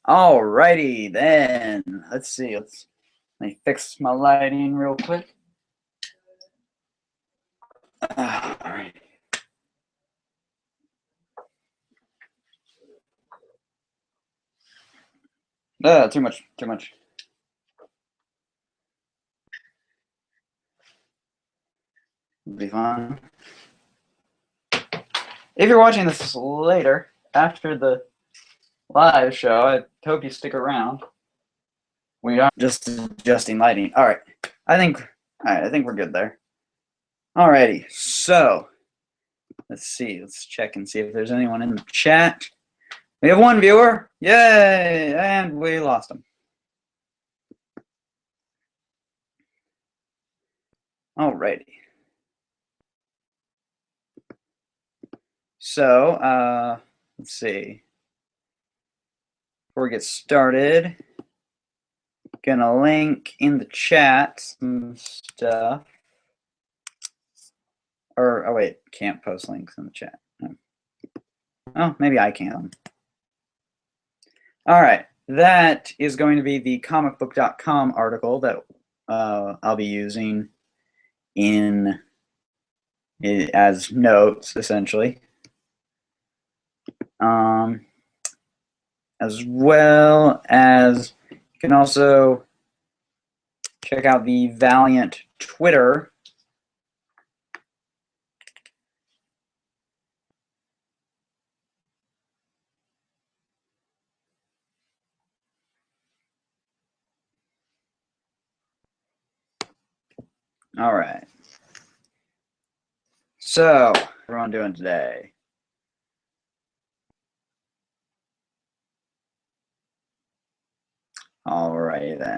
Alrighty then. Let's see. Let me fix my lighting real quick. Alright. Too much. It'll be fun. If you're watching this later, after the live show, I hope you stick around. We are just adjusting lighting. Alright. I think we're good there. Alrighty. So let's see. Let's check and see if there's anyone in the chat. We have one viewer. Yay! And we lost him. Alrighty. So, let's see. Before we get started, gonna link in the chat some stuff. Or, oh wait, can't post links in the chat. No. Oh, maybe I can. All right, that is going to be the comicbook.com article that I'll be using as notes, essentially. As well as you can also check out the Valiant Twitter. All right. So, what are everyone doing today? All right then.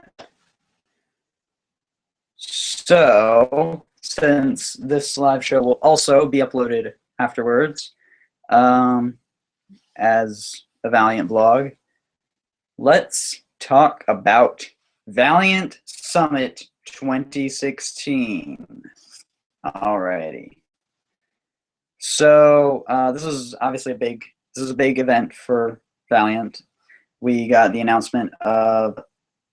So, since this live show will also be uploaded afterwards as a Valiant blog, let's talk about Valiant Summit 2016. Alrighty. So this is obviously a big event for Valiant. We got the announcement of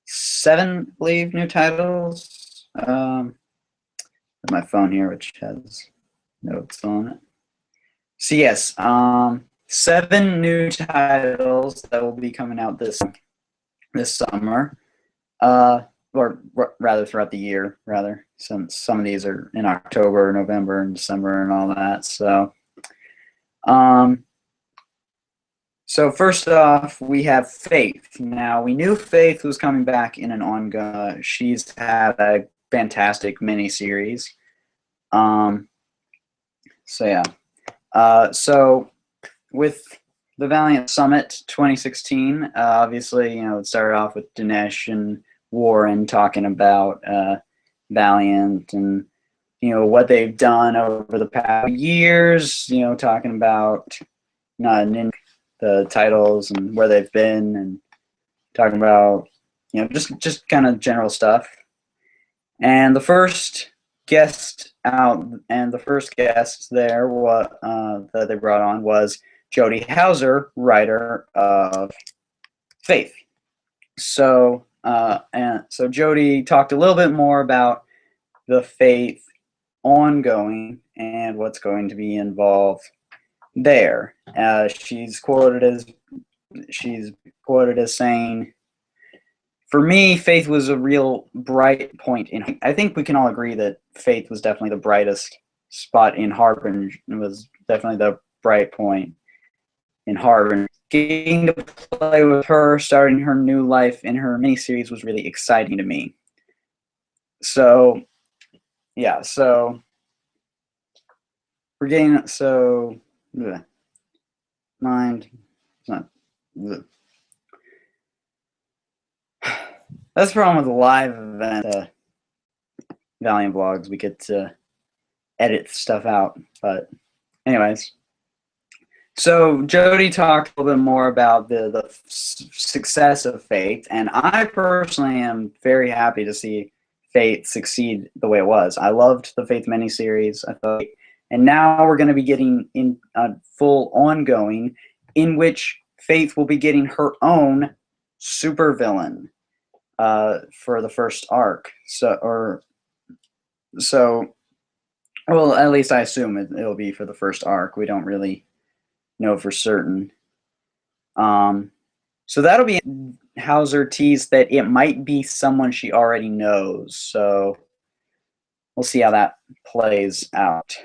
7, I believe, new titles. My phone here, which has notes on it. So yes, 7 new titles that will be coming out this summer, or rather throughout the year, rather, since some of these are in October, November, and December, and all that. So first off, we have Faith. Now, we knew Faith was coming back in an ongoing. She's had a fantastic miniseries. So yeah. So with the Valiant Summit 2016, obviously, it started off with Dinesh and Warren talking about Valiant and what they've done over the past years. Talking about the titles and where they've been, and talking about just kind of general stuff. And the first guest out, and the first guest there, that they brought on was Jody Houser, writer of Faith. So so Jody talked a little bit more about the Faith ongoing and what's going to be involved there. She's quoted as saying, "For me, Faith was a real bright point in." I think we can all agree that Faith was definitely the brightest spot in Harbinger. It was definitely the bright point in Harbinger. Getting to play with her, starting her new life in her miniseries, was really exciting to me. So, yeah. So we're getting mind. It's not. That's the problem with the live event Valiant vlogs. We get to edit stuff out. But anyways, so Jody talked a little bit more about the success of Faith, and I personally am very happy to see Faith succeed the way it was. I loved the Faith miniseries. I thought, and now we're going to be getting in a full ongoing in which Faith will be getting her own supervillain for the first arc. So, well, at least I assume it'll be for the first arc. We don't really know for certain. So that'll be Hauser teased that it might be someone she already knows. So we'll see how that plays out.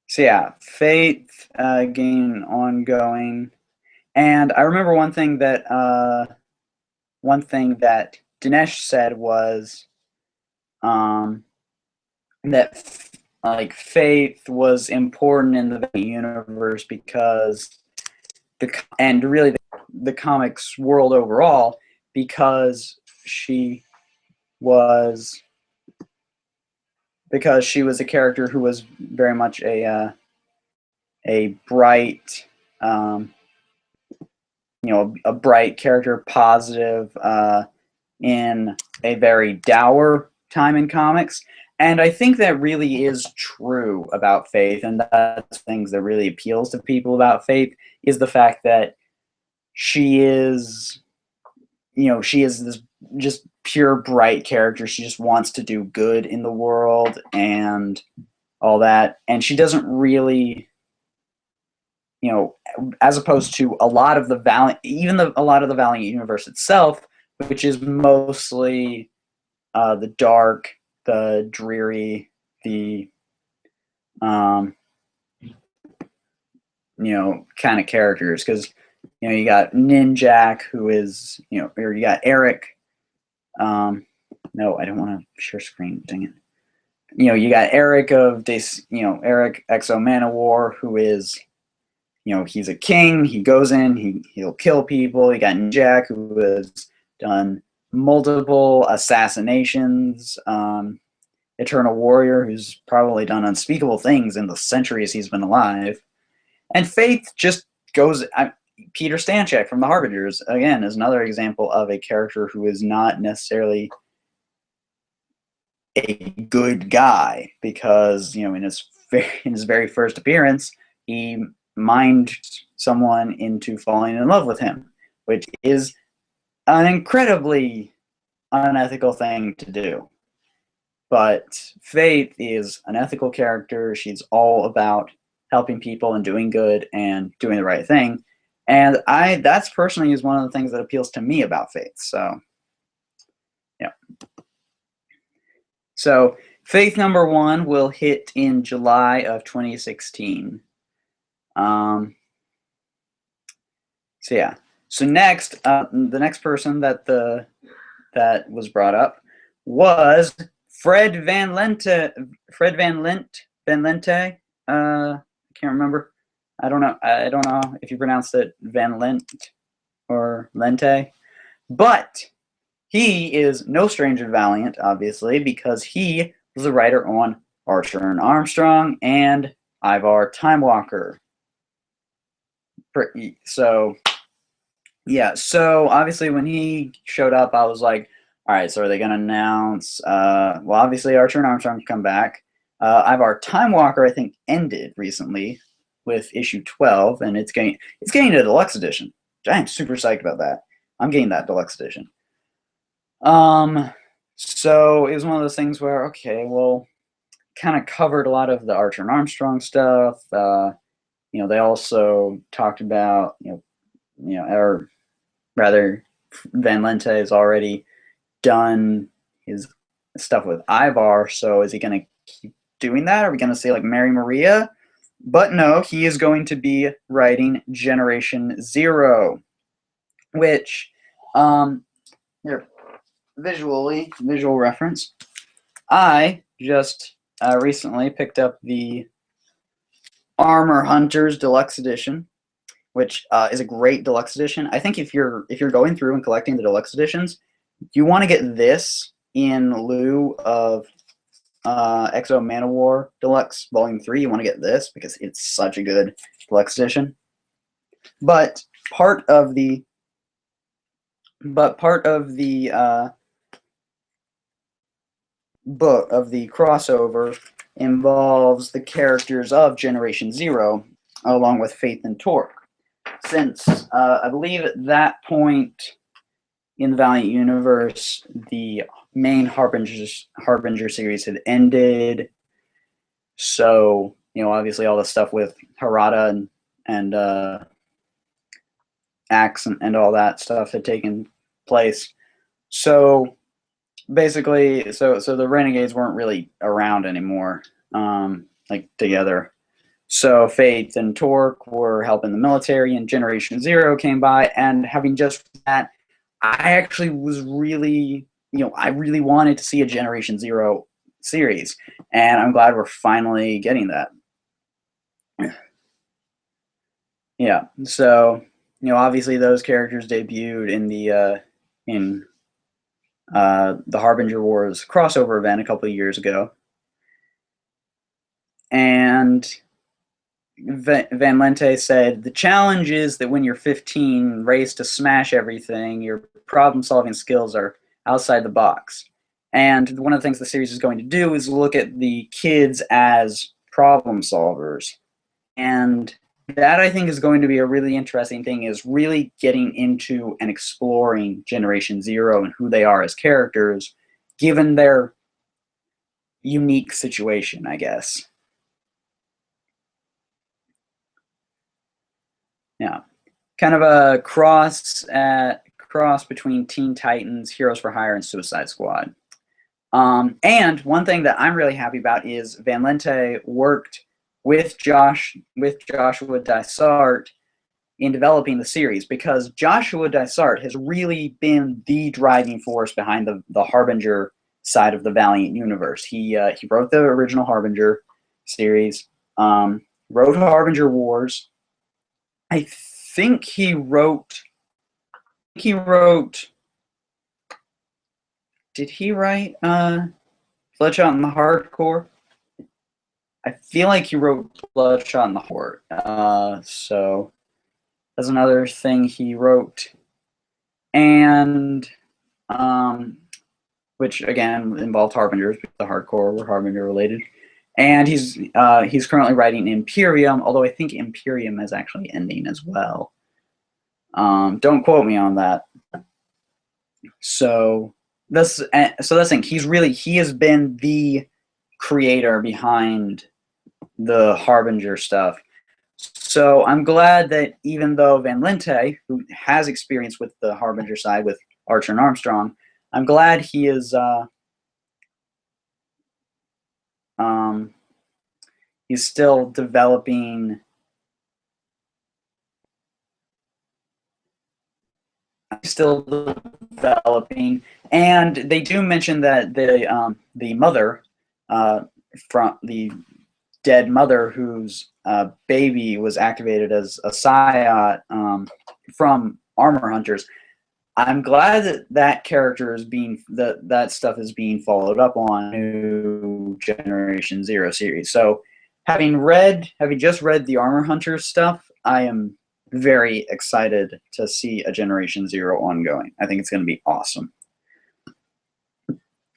So yeah, Faith game ongoing, and I remember one thing that Dinesh said was that like Faith was important in the universe because and really the comics world overall, because she was a character who was very much a bright, a bright character, positive in a very dour time in comics. And I think that really is true about Faith, and that's things that really appeals to people about Faith, is the fact that she is this just pure bright character. She just wants to do good in the world and all that, and she doesn't really, as opposed to a lot of the Valiant, a lot of the Valiant universe itself, which is mostly the dark, the dreary, the kind of characters, because you got Ninjak, who is or you got Eric. No, I don't want to share screen. Dang it. You got Eric of this. Eric Exo Manowar, who is he's a king. He goes in. He'll kill people. You got Ninjak, who has done multiple assassinations. Eternal Warrior, who's probably done unspeakable things in the centuries he's been alive. And Faith just goes. Peter Stanchek from the Harbingers, again, is another example of a character who is not necessarily a good guy, because in his very first appearance, he mined someone into falling in love with him, which is an incredibly unethical thing to do. But Faith is an ethical character. She's all about helping people and doing good and doing the right thing. And that's personally is one of the things that appeals to me about Faith. So, yeah. So Faith #1 will hit in July of 2016. So yeah. So next, the next person that was brought up was Fred Van Lente. I can't remember. I don't know if you pronounced it Van Lent or Lente, but he is no stranger to Valiant, obviously, because he was the writer on Archer and Armstrong and Ivar Time Walker. So, yeah. So obviously, when he showed up, I was like, all right. So are they going to announce? Well, obviously, Archer and Armstrong come back. Ivar Time Walker, I think, ended recently with issue 12, and it's getting a deluxe edition. I'm super psyched about that. I'm getting that deluxe edition. So it was one of those things where, okay, well, kind of covered a lot of the Archer and Armstrong stuff. They also talked about, or rather, Van Lente has already done his stuff with Ivar. So is he going to keep doing that? Are we going to say like Mary Maria? But no, he is going to be writing Generation Zero, which, here, visual reference. I just recently picked up the Armor Hunters Deluxe Edition, which is a great deluxe edition. I think if you're going through and collecting the deluxe editions, you want to get this in lieu of Exo Manowar Deluxe Volume 3. You want to get this because it's such a good deluxe edition. But part of the book of the crossover involves the characters of Generation Zero, along with Faith and Torque. since I believe at that point in the Valiant universe, the main Harbinger series had ended. So, obviously all the stuff with Harada and Axe and all that stuff had taken place. So basically, so the Renegades weren't really around anymore, like together. So Faith and Torque were helping the military, and Generation Zero came by, and having just that, I actually was really, I really wanted to see a Generation Zero series, and I'm glad we're finally getting that. Yeah, so obviously those characters debuted in the Harbinger Wars crossover event a couple of years ago, and Van Lente said, the challenge is that when you're 15, race to smash everything, your problem-solving skills are outside the box. And one of the things the series is going to do is look at the kids as problem solvers. And that, I think, is going to be a really interesting thing, is really getting into and exploring Generation Zero and who they are as characters, given their unique situation, I guess. Yeah, kind of a cross between Teen Titans, Heroes for Hire, and Suicide Squad. And one thing that I'm really happy about is Van Lente worked with Joshua Dysart in developing the series, because Joshua Dysart has really been the driving force behind the Harbinger side of the Valiant universe. He wrote the original Harbinger series, wrote Harbinger Wars. I think he wrote. Did he write Bloodshot in the Hardcore? I feel like he wrote Bloodshot in the Horde. So that's another thing he wrote, and which again involved Harbingers. The Hardcore were Harbinger related. And he's currently writing Imperium, although I think Imperium is actually ending as well. Don't quote me on that. So that's the thing. He has been the creator behind the Harbinger stuff. So I'm glad that even though Van Lente, who has experience with the Harbinger side with Archer and Armstrong, I'm glad he is he's still developing. And they do mention that the mother, from the dead mother whose baby was activated as a Psyot from Armor Hunters. I'm glad that character is that stuff is being followed up on new Generation Zero series. So having just read the Armor Hunters stuff, I am very excited to see a Generation Zero ongoing. I think it's going to be awesome.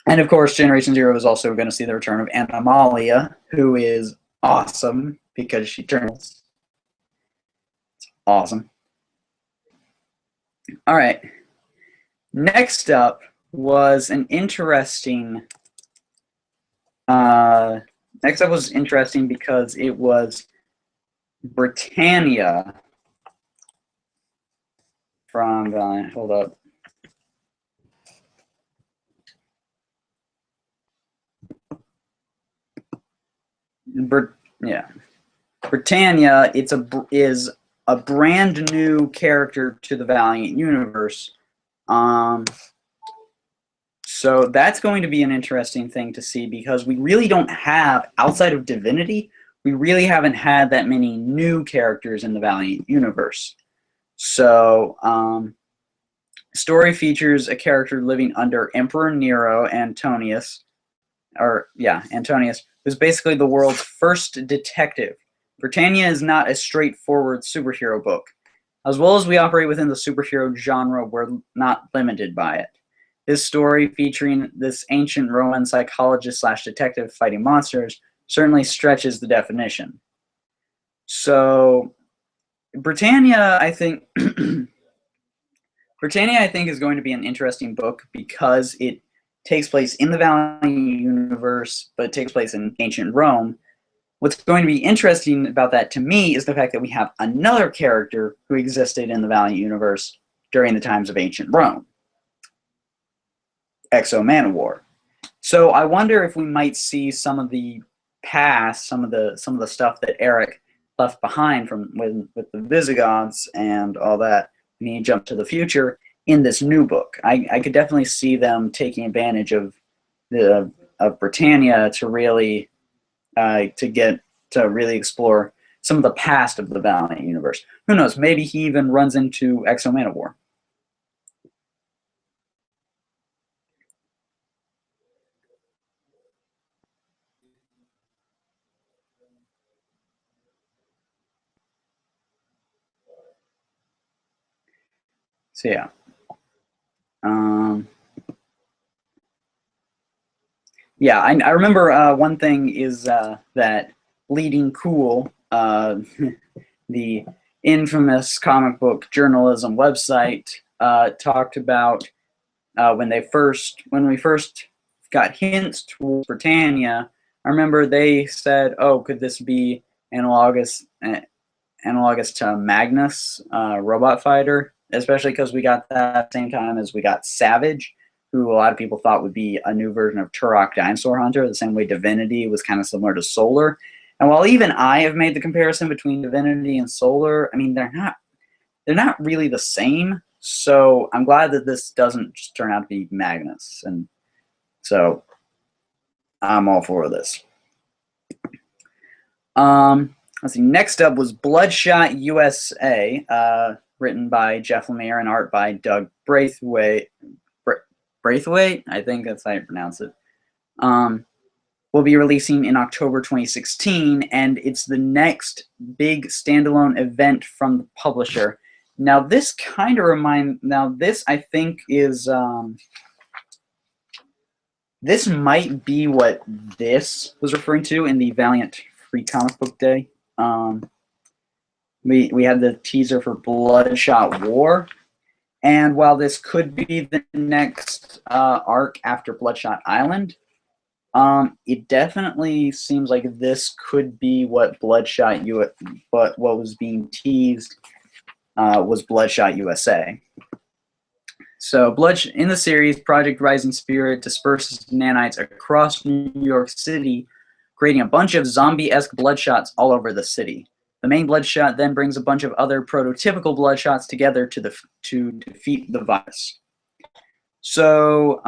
And of course, Generation Zero is also going to see the return of Animalia, who is awesome because she turns. It's awesome. All right. Next up was an interesting. Next up was interesting because it was Britannia from Valiant. Hold up. Britannia. Is a brand new character to the Valiant universe. So that's going to be an interesting thing to see, because we really don't have, outside of Divinity, we really haven't had that many new characters in the Valiant universe. So story features a character living under Emperor Nero, Antonius, who's basically the world's first detective. Britannia is not a straightforward superhero book. As well as we operate within the superhero genre, we're not limited by it. This story, featuring this ancient Roman psychologist/detective fighting monsters, certainly stretches the definition. So Britannia, I think Britannia, I think, is going to be an interesting book because it takes place in the Valiant universe, but it takes place in ancient Rome. What's going to be interesting about that to me is the fact that we have another character who existed in the Valiant universe during the times of ancient Rome, Exo Manowar. So I wonder if we might see some of the past, some of the stuff that Eric left behind from with the Visigoths and all that. And he jumped to the future in this new book. I could definitely see them taking advantage of Britannia to really really explore some of the past of the Valiant universe. Who knows? Maybe he even runs into Exo Manowar. So yeah. Yeah, I remember one thing is that Leading Cool, the infamous comic book journalism website, talked about when we first got hints towards Britannia. I remember they said, "Oh, could this be analogous to Magnus, Robot Fighter?" Especially because we got that at the same time as we got Savage, who a lot of people thought would be a new version of Turok Dinosaur Hunter, the same way Divinity was kind of similar to Solar. And while even I have made the comparison between Divinity and Solar, I mean they're not really the same. So I'm glad that this doesn't just turn out to be Magnus, and so I'm all for this. Let's see. Next up was Bloodshot USA, written by Jeff Lemire and art by Doug Braithwaite. Braithwaite, I think that's how you pronounce it. Will be releasing in October 2016, and it's the next big standalone event from the publisher. Now, this kind of this I think is, this might be what this was referring to in the Valiant Free Comic Book Day. We had the teaser for Bloodshot War, and while this could be the next arc after Bloodshot Island, it definitely seems like this could be what what was being teased was Bloodshot USA. So in the series, Project Rising Spirit disperses nanites across New York City, creating a bunch of zombie-esque Bloodshots all over the city. The main Bloodshot then brings a bunch of other prototypical Bloodshots together to defeat the virus. So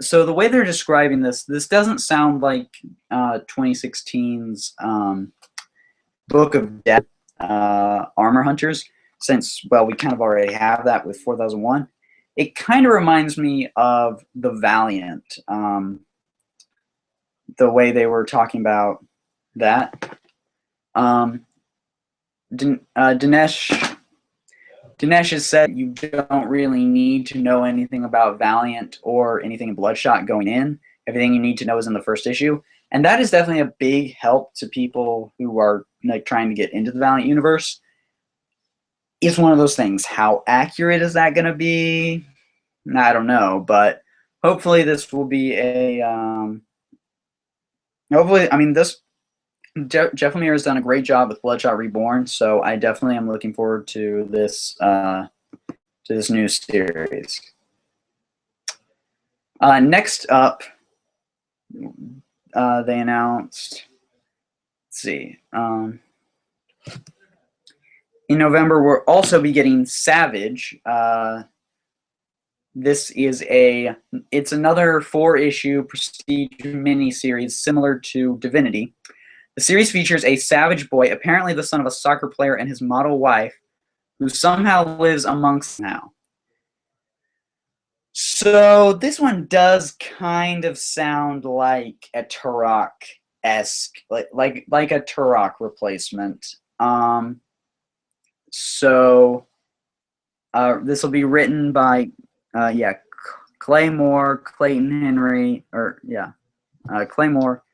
so the way they're describing this doesn't sound like 2016's Book of Death, Armor Hunters, since, well, we kind of already have that with 4001. It kind of reminds me of the Valiant, the way they were talking about that. Dinesh has said you don't really need to know anything about Valiant or anything in Bloodshot going in. Everything you need to know is in the first issue. And that is definitely a big help to people who are like trying to get into the Valiant universe. It's one of those things. How accurate is that going to be? I don't know, but hopefully this will be a hopefully, I mean, Jeff Lemire has done a great job with Bloodshot Reborn, so I definitely am looking forward to this new series. Next up, they announced. Let's see. In November, we'll also be getting Savage. This is it's another 4-issue prestige miniseries similar to Divinity. The series features a savage boy, apparently the son of a soccer player and his model wife, who somehow lives amongst them now. So this one does kind of sound like a Turok-esque, like a Turok replacement. So this will be written by Claymore, Clayton Henry, Claymore,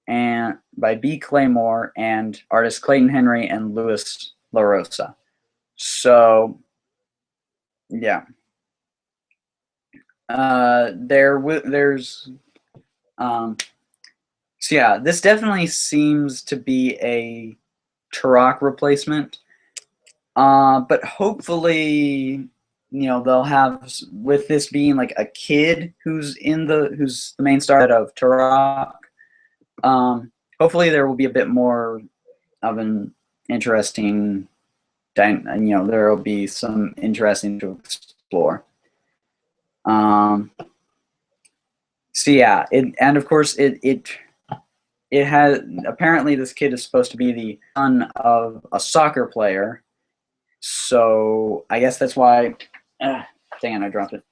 and by B. Claymore and artists Clayton Henry and Louis LaRosa. So yeah, there's so yeah, this definitely seems to be a Turok replacement. But hopefully, they'll have, with this being like a kid who's the main star of Turok. Hopefully there will be a bit more of an interesting, there will be some interesting to explore. So yeah, and of course it has, apparently this kid is supposed to be the son of a soccer player. So I guess that's why. Dang it, I dropped it.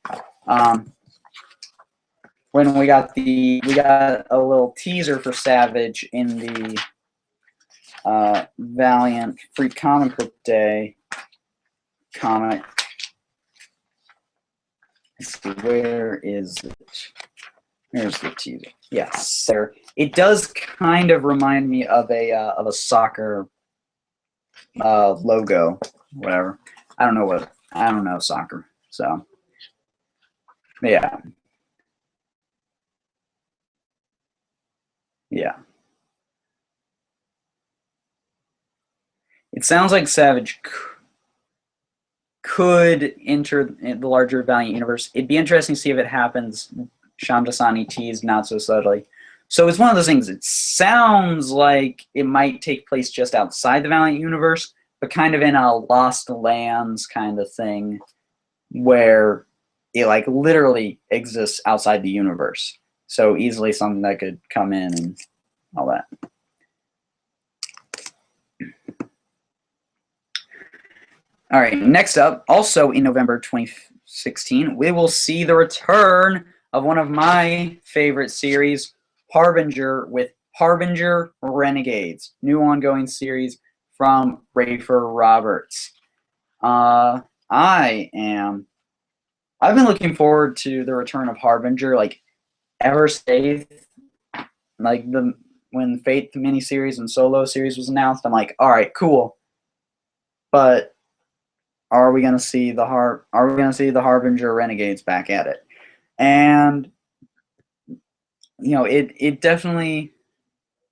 When we got a little teaser for Savage in the Valiant Free Comic Book Day comic. Let's see, where is it? Here's the teaser. Yes, there. It does kind of remind me of a soccer logo, whatever. I don't know soccer, so yeah. Yeah. It sounds like Savage could enter the larger Valiant universe. It'd be interesting to see if it happens. Shamdasani teased not so subtly. So it's one of those things. It sounds like it might take place just outside the Valiant universe, but kind of in a Lost Lands kind of thing, where it like literally exists outside the universe. So easily something that could come in and all that. All right, next up, also in November 2016, we will see the return of one of my favorite series, Harbinger, with Harbinger Renegades, new ongoing series from Rafer Roberts. I've been looking forward to the return of Harbinger, like ever since, like when Fate the miniseries and solo series was announced. I'm like, all right, cool, but are we going to see the Harbinger Renegades back at it? And it definitely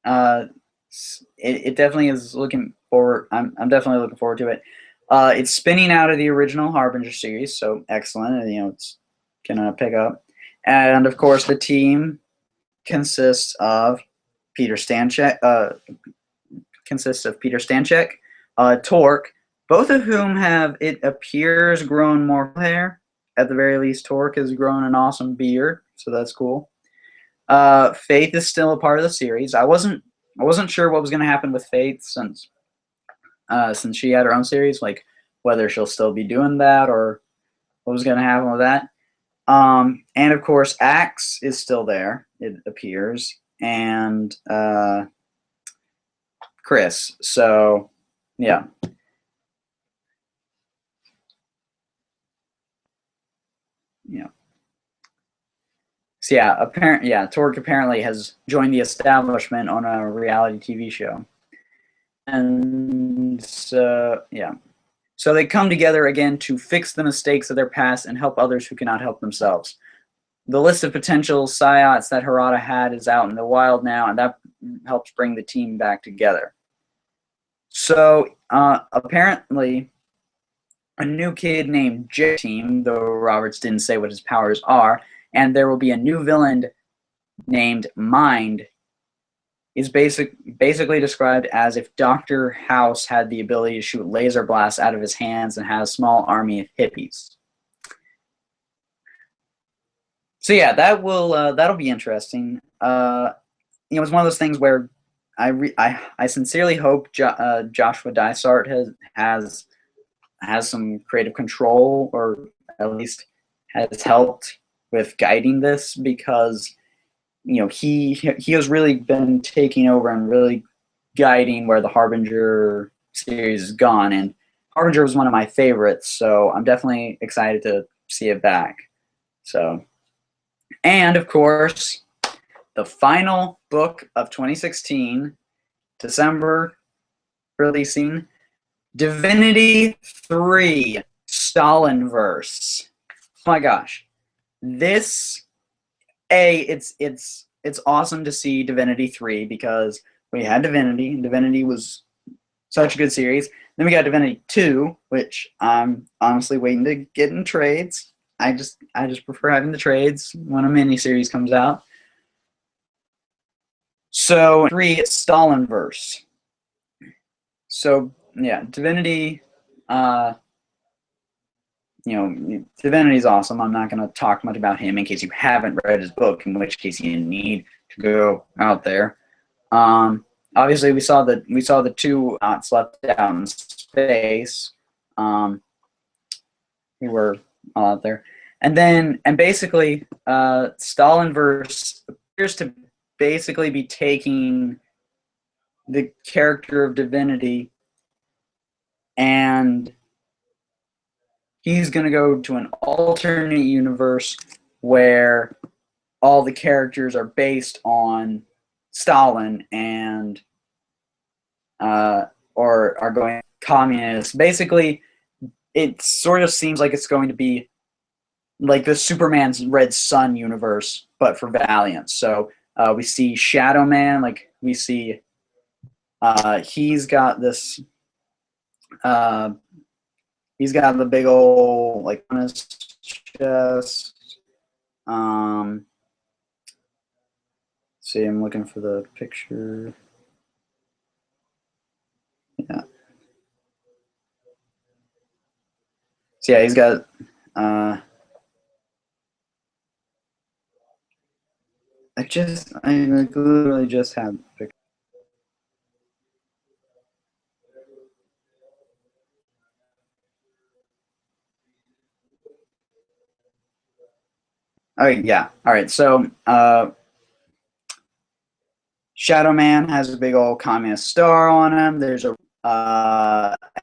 it definitely is looking forward. I'm definitely looking forward to it. It's spinning out of the original Harbinger series, so excellent. It's gonna pick up, and of course the team consists of Peter Stanchek, Torque, both of whom have, it appears, grown more hair. At the very least, Torque has grown an awesome beard, so that's cool. Faith is still a part of the series. I wasn't sure what was going to happen with Faith since she had her own series, like whether she'll still be doing that or what was going to happen with that. And of course, Axe is still there, it appears, and Chris. So yeah. Yeah. So yeah, Torque apparently has joined the establishment on a reality TV show. And so yeah. So they come together again to fix the mistakes of their past and help others who cannot help themselves. The list of potential Psyots that Harada had is out in the wild now, and that helps bring the team back together. So apparently a new kid named J-Team, though Roberts didn't say what his powers are, and there will be a new villain named Mind, is basically described as if Dr. House had the ability to shoot laser blasts out of his hands and had a small army of hippies. So yeah, that'll be interesting. It's one of those things where I sincerely hope Joshua Dysart has some creative control, or at least has helped with guiding this, because he has really been taking over and really guiding where the Harbinger series has gone, and Harbinger was one of my favorites, so I'm definitely excited to see it back. So, and of course, the final book of 2016, December, releasing Divinity 3 Stalinverse. Oh my gosh. This it's awesome to see Divinity 3 because we had Divinity, and Divinity was such a good series. Then we got Divinity 2, which I'm honestly waiting to get in trades. I just prefer having the trades when a miniseries comes out. So 3, it's Stalinverse. So yeah, Divinity, Divinity's awesome. I'm not going to talk much about him in case you haven't read his book, in which case you need to go out there. Obviously, we saw the 2 knots left out in space. We were all out there, and basically, Stalinverse appears to basically be taking the character of Divinity, and he's going to go to an alternate universe where all the characters are based on Stalin and or are going communist. Basically, it sort of seems like it's going to be like the Superman's Red Sun universe, but for Valiant. So we see Shadow Man, like we see he's got this he's got the big old like on his chest. See, I'm looking for the picture. Yeah. So yeah, he's got I literally just had the picture. Oh yeah. All right. So Shadow Man has a big old communist star on him. There's a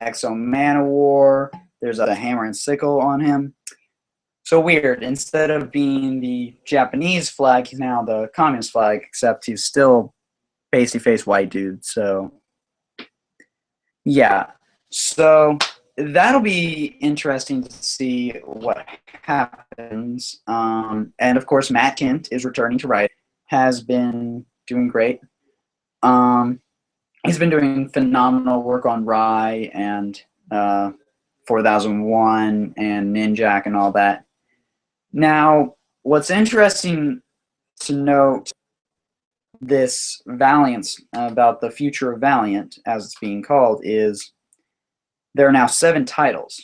Exo Man-O-War. There's a hammer and sickle on him. So weird. Instead of being the Japanese flag, he's now the communist flag, except he's still pasty-faced white dude. So yeah. So that'll be interesting to see what happens. And of course, Matt Kent is returning to write. Has been doing great. He's been doing phenomenal work on Rye and 4001 and Ninjak and all that. Now, what's interesting to note this Valiant, about the future of Valiant, as it's being called, is there are now 7 titles.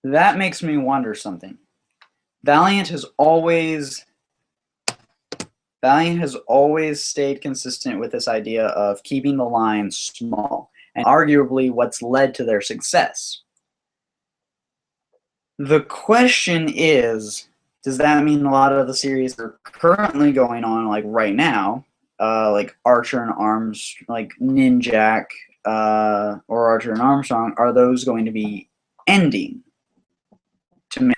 That makes me wonder something. Valiant has always stayed consistent with this idea of keeping the line small, and arguably what's led to their success. The question is, does that mean a lot of the series that are currently going on, like right now, like Archer and Arms, like Ninjak, or Archer and Armstrong, are those going to be ending? To me,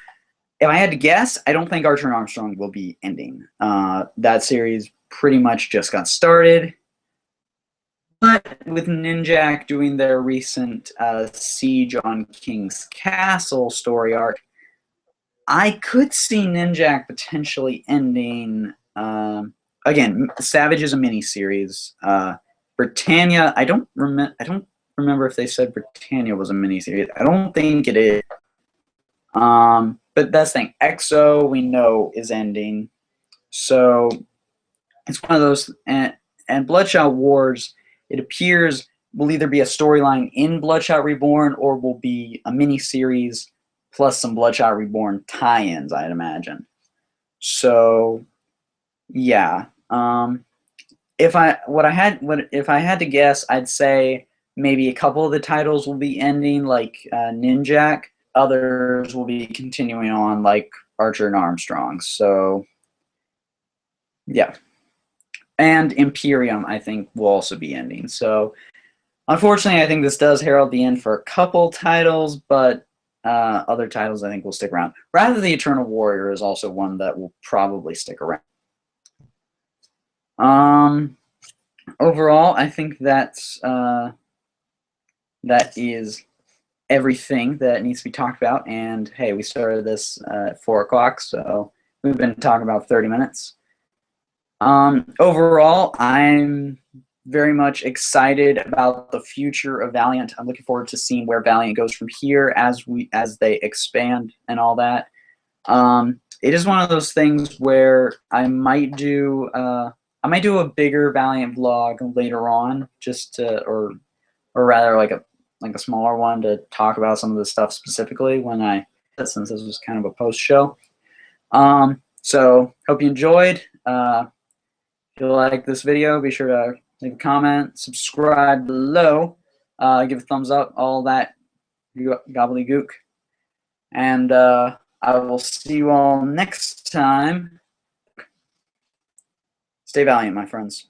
if I had to guess, I don't think Archer and Armstrong will be ending. That series pretty much just got started. But with Ninjak doing their recent Siege on King's Castle story arc, I could see Ninjak potentially ending. Again, Savage is a miniseries. Britannia, I don't remember if they said Britannia was a miniseries. I don't think it is. But that's the thing. EXO, we know, is ending. So it's one of those. And Bloodshot Wars, it appears, will either be a storyline in Bloodshot Reborn or will be a miniseries plus some Bloodshot Reborn tie-ins, I'd imagine. So, yeah. If I had to guess, I'd say maybe a couple of the titles will be ending, like Ninjak. Others will be continuing on, like Archer and Armstrong. So, yeah. And Imperium, I think, will also be ending. So, unfortunately, I think this does herald the end for a couple titles, but other titles I think will stick around. Rather, the Eternal Warrior is also one that will probably stick around. Um, Overall, I think that is everything that needs to be talked about. And hey, we started this at 4 o'clock, so we've been talking about 30 minutes. Overall, I'm very much excited about the future of Valiant. I'm looking forward to seeing where Valiant goes from here as they expand and all that. It is one of those things where I might do a bigger Valiant vlog later on, just to or rather like a smaller one to talk about some of the stuff specifically since this was kind of a post show. So hope you enjoyed. If you like this video, be sure to leave a comment, subscribe below, give a thumbs up, all that gobbledygook. And I will see you all next time. Stay valiant, my friends.